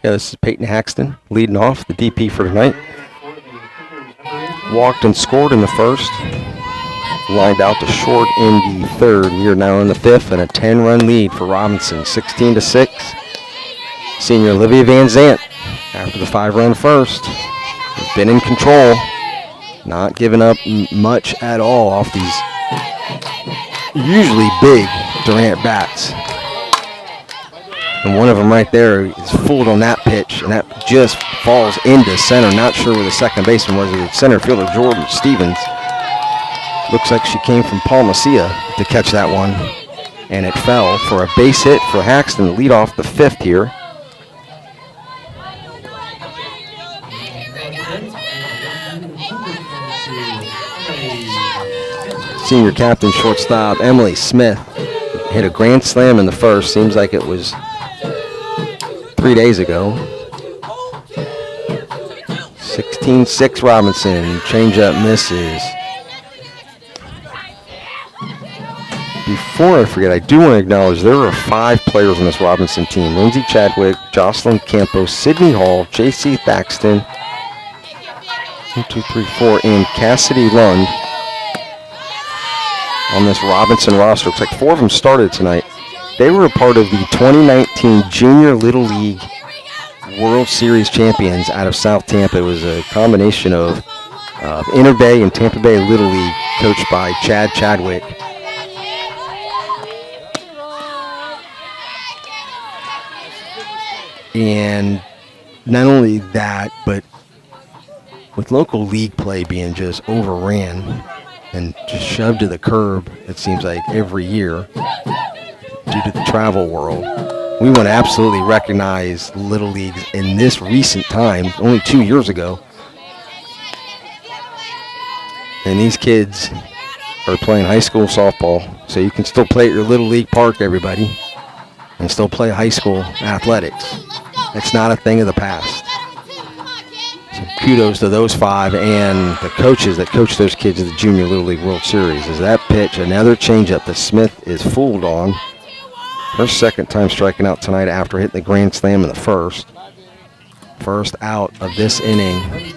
Yeah, this is Peyton Haxton leading off, the DP for tonight. Walked and scored in the first. Lined out to short in the third. We are now in the fifth and a 10-run lead for Robinson, 16-6. Senior Olivia Van Zant, after the 5-run first, has been in control. Not giving up much at all off these usually big Durant bats. And one of them right there is fooled on that pitch, and that just falls into center. Not sure where the second baseman was. The center fielder, Jordan Stevens. Looks like she came from Palmacia to catch that one, and it fell for a base hit for Haxton to lead off the fifth here. Senior captain shortstop Emily Smith hit a grand slam in the first. Seems like it was 3 days ago. 16-6 Robinson. Changeup misses. Before I forget, I do want to acknowledge there are 5 players on this Robinson team. Lindsay Chadwick, Jocelyn Campos, Sydney Hall, J.C. Thaxton, 1, 2, 3, 4, and Cassidy Lund on this Robinson roster. Looks like 4 of them started tonight. They were a part of the 2019 Junior Little League World Series champions out of South Tampa. It was a combination of Inter Bay and Tampa Bay Little League, coached by Chad Chadwick. And not only that, but with local league play being just overran and just shoved to the curb, it seems like every year due to the travel world, we want to absolutely recognize Little Leagues in this recent time, only 2 years ago. And these kids are playing high school softball, so you can still play at your Little League park, everybody, and still play high school athletics. It's not a thing of the past. So kudos to those 5 and the coaches that coach those kids at the Junior Little League World Series. As that pitch, another changeup that Smith is fooled on. Her second time striking out tonight after hitting the grand slam in the first. First out of this inning.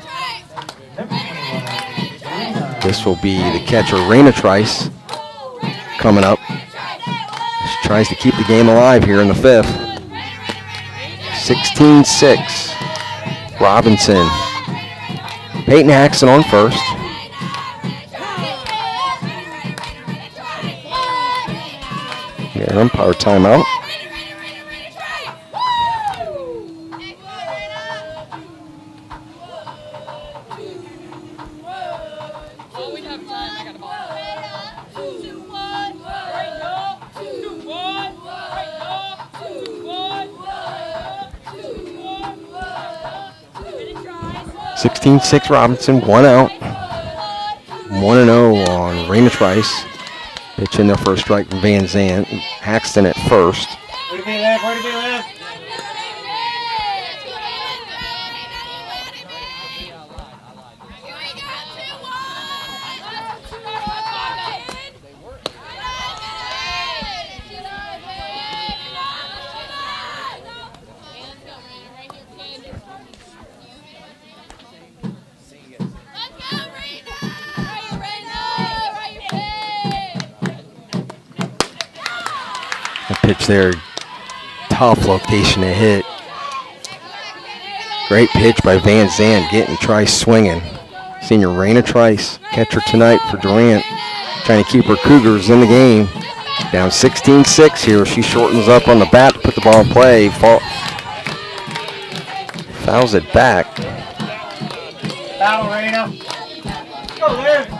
This will be the catcher, Raina Trice, coming up. She tries to keep the game alive here in the fifth. 16-6. Robinson. Peyton Haxton on first. Yeah, umpire timeout. Six Robinson, 1 out. 1-0 on Raina Trice. Pitch in there for a strike from Van Zant. Haxton at first. Where to be, Liv? Where to be, Liv? Pitch there, tough location to hit. Great pitch by Van Zant, getting Trice swinging. Senior Raina Trice, catcher tonight for Durant, trying to keep her Cougars in the game. Down 16-6 here. She shortens up on the bat to put the ball in play. Fouls it back. Battle, Raina. Go, Liv.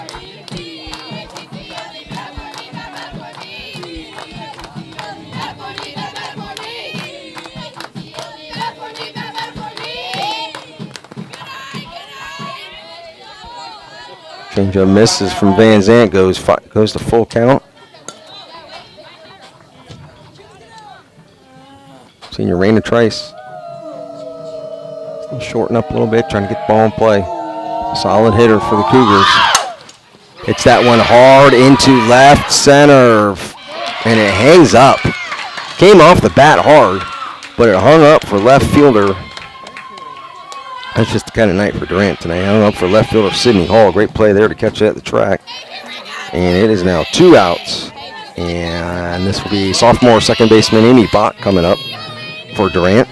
Changeup misses from Van Zant, goes to full count. Senior Raina Trice still shorten up a little bit, trying to get the ball in play. Solid hitter for the Cougars. Hits that one hard into left center, and it hangs up. Came off the bat hard, but it hung up for left fielder That's just the kind of night for Durant tonight. I don't know, for left fielder Sidney Hall. Great play there to catch it at the track. And it is now 2 outs. And this will be sophomore second baseman Amy Bott coming up for Durant.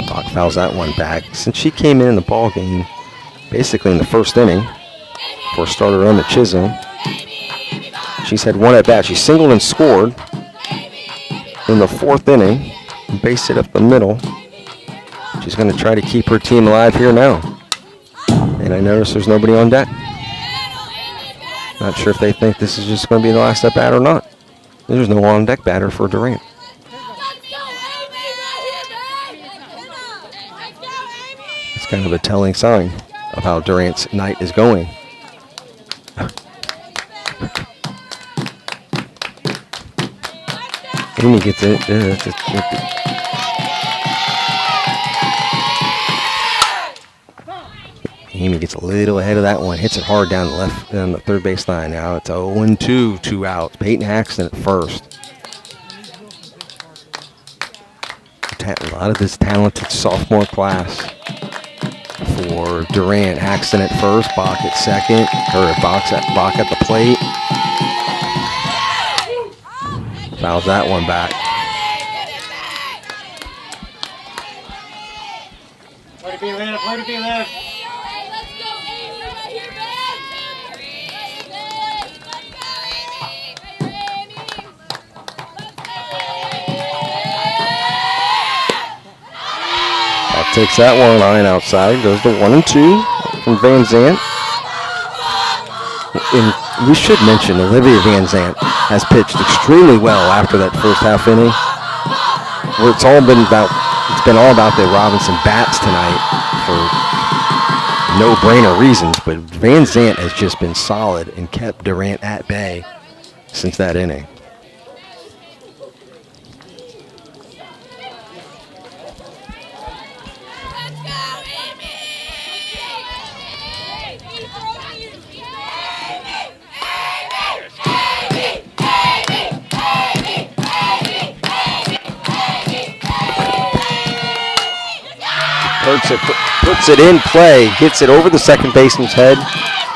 Bach fouls that one back. Since she came in the ball game, basically in the first inning, for starter Emma Chisholm, she's had one at bat. She singled and scored in the 4th inning, base hit up the middle. She's going to try to keep her team alive here now. And I notice there's nobody on deck. Not sure if they think this is just going to be the last at bat or not. There's no on deck batter for Durant. It's kind of a telling sign of how Durant's night is going. Amy gets it. Amy gets a little ahead of that one. Hits it hard down the third base line. Now it's 0-2, 2 outs. Peyton Haxton at first. A lot of this talented sophomore class for Durant. Haxton at first, Bach at second. Bach at the plate. Fouls that one back. Way to be live, way to be live. Bach takes that one line outside, goes to 1-2 from Van Zandt. And we should mention Olivia Van Zandt has pitched extremely well after that first half inning. Where it's been all about the Robinson bats tonight for no-brainer reasons, but Van Zandt has just been solid and kept Durant at bay since that inning. Puts it in play, gets it over the second baseman's head,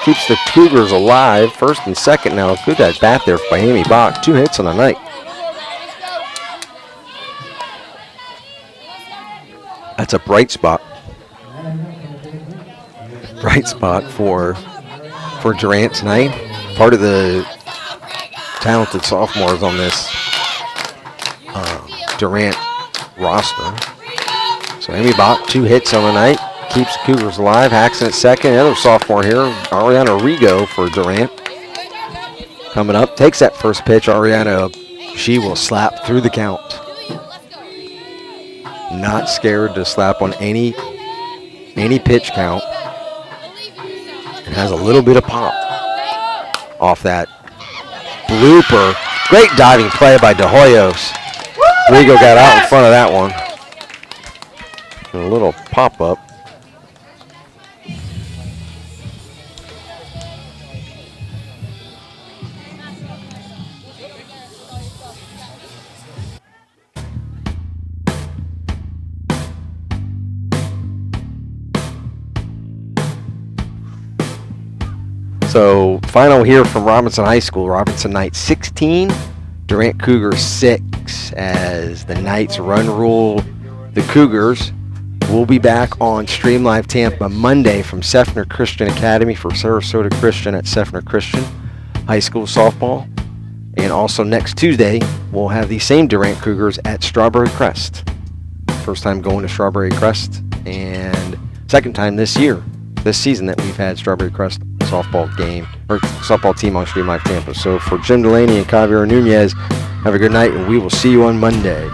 keeps the Cougars alive. First and second now. Good at bat there by Amy Bach. 2 hits on the night. That's a bright spot. Bright spot for Durant tonight. Part of the talented sophomores on this Durant roster. So Amy Bach, 2 hits on the night, keeps Cougars alive. Haxton at second, another sophomore here, Ariana Rigo for Durant. Coming up, takes that first pitch. Ariana, she will slap through the count. Not scared to slap on any pitch count. And has a little bit of pop off that blooper. Great diving play by De Hoyos. Rigo got out in front of that one. A little pop-up. So, final here from Robinson High School. Robinson Knights 16, Durant Cougars 6, as the Knights run rule the Cougars. We'll be back on Stream Live Tampa Monday from Seffner Christian Academy for Sarasota Christian at Seffner Christian High School softball. And also next Tuesday, we'll have the same Durant Cougars at Strawberry Crest. First time going to Strawberry Crest, and second time this season that we've had Strawberry Crest softball game, or softball team on Stream Live Tampa. So for Jim Delaney and Javier Nunez, have a good night, and we will see you on Monday.